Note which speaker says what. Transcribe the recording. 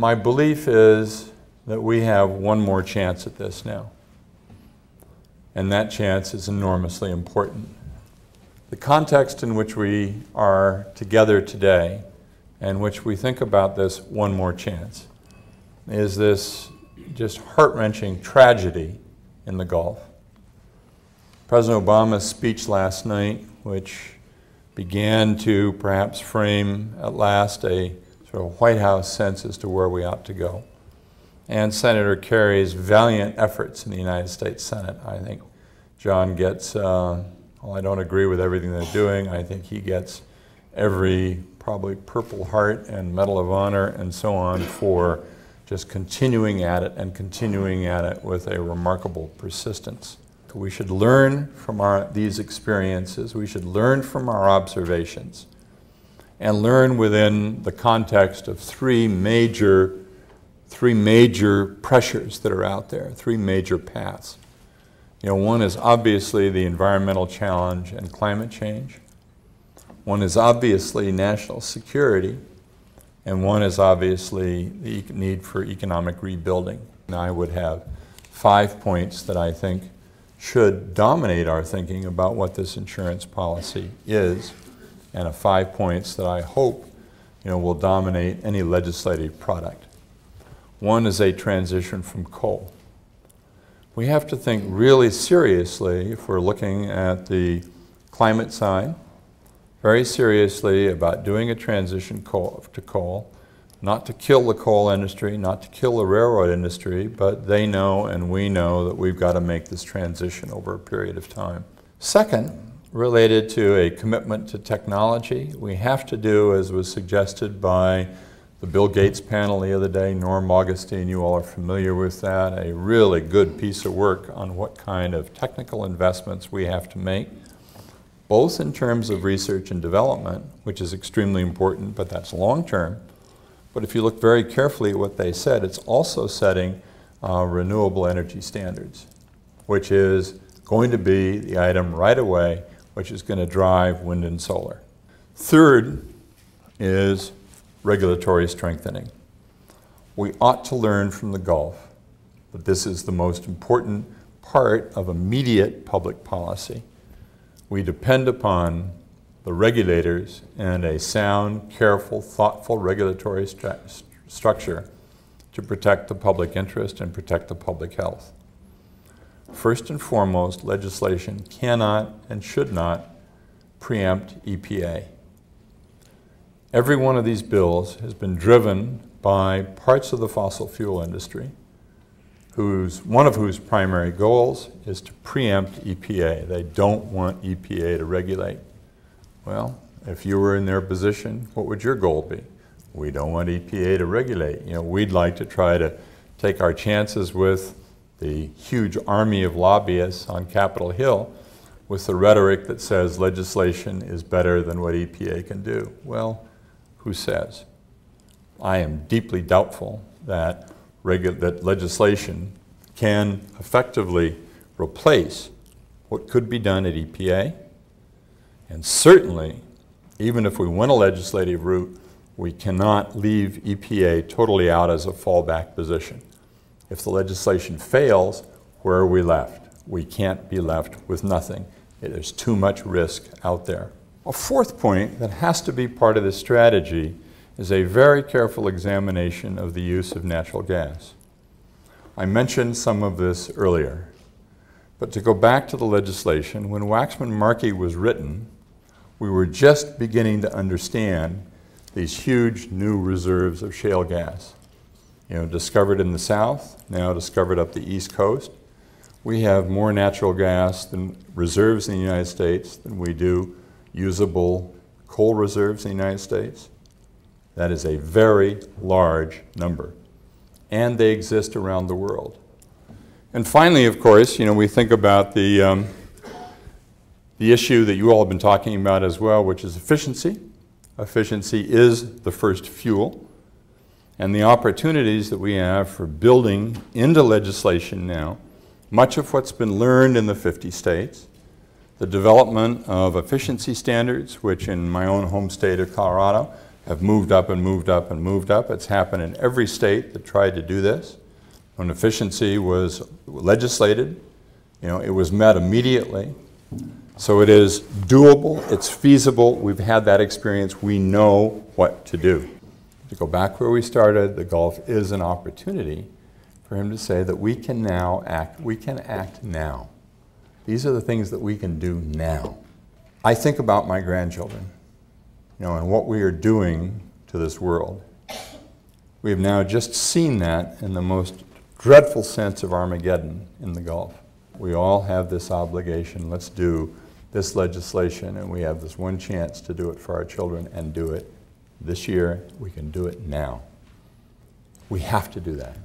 Speaker 1: My belief is that we have one more chance at this now. And that chance is enormously important. The context in which we are together today, and which we think about this one more chance, is this just heart-wrenching tragedy in the Gulf. President Obama's speech last night, which began to perhaps frame at last a sort of White House sense as to where we ought to go, and Senator Kerry's valiant efforts in the United States Senate. I think John gets, well, I don't agree with everything they're doing. I think he gets every probably Purple Heart and Medal of Honor and so on for just continuing at it and continuing at it with a remarkable persistence. We should learn from these experiences. We should learn from our observations and learn within the context of three major pressures that are out there, three major paths. You know, one is obviously the environmental challenge and climate change. One is obviously national security. And one is obviously the need for economic rebuilding. And I would have 5 points that I think should dominate our thinking about what this insurance policy is, and 5 points that I hope will dominate any legislative product. One is a transition from coal. We have to think really seriously, if we're looking at the climate side, very seriously about doing a transition to coal, not to kill the coal industry, not to kill the railroad industry, but they know and we know that we've got to make this transition over a period of time. Second, related to a commitment to technology, we have to do, as was suggested by the Bill Gates panel the other day, Norm Augustine, you all are familiar with that, a really good piece of work on what kind of technical investments we have to make, both in terms of research and development, which is extremely important, but that's long-term. But if you look very carefully at what they said, it's also setting renewable energy standards, which is going to be the item right away, which is going to drive wind and solar. Third is regulatory strengthening. We ought to learn from the Gulf that this is the most important part of immediate public policy. We depend upon the regulators and a sound, careful, thoughtful regulatory structure to protect the public interest and protect the public health. First and foremost, legislation cannot and should not preempt EPA. Every one of these bills has been driven by parts of the fossil fuel industry, one of whose primary goals is to preempt EPA. They don't want EPA to regulate. Well, if you were in their position, what would your goal be? We don't want EPA to regulate. We'd like to try to take our chances with the huge army of lobbyists on Capitol Hill with the rhetoric that says legislation is better than what EPA can do. Well, who says? I am deeply doubtful that legislation can effectively replace what could be done at EPA. And certainly, even if we went a legislative route, we cannot leave EPA totally out as a fallback position. If the legislation fails, where are we left? We can't be left with nothing. There's too much risk out there. A fourth point that has to be part of this strategy is a very careful examination of the use of natural gas. I mentioned some of this earlier, but to go back to the legislation, when Waxman-Markey was written, we were just beginning to understand these huge new reserves of shale gas. Discovered in the South, now discovered up the East Coast. We have more natural gas than reserves in the United States than we do usable coal reserves in the United States. That is a very large number. And they exist around the world. And finally, of course, we think about the issue that you all have been talking about as well, which is efficiency. Efficiency is the first fuel. And the opportunities that we have for building into legislation now, much of what's been learned in the 50 states, the development of efficiency standards, which in my own home state of Colorado have moved up and moved up and moved up. It's happened in every state that tried to do this. When efficiency was legislated, it was met immediately. So it is doable, it's feasible, we've had that experience, we know what to do. To go back where we started, the Gulf is an opportunity for him to say that we can now act, we can act now. These are the things that we can do now. I think about my grandchildren, and what we are doing to this world. We have now just seen that in the most dreadful sense of Armageddon in the Gulf. We all have this obligation. Let's do this legislation, and we have this one chance to do it for our children and do it this year. We can do it now. We have to do that.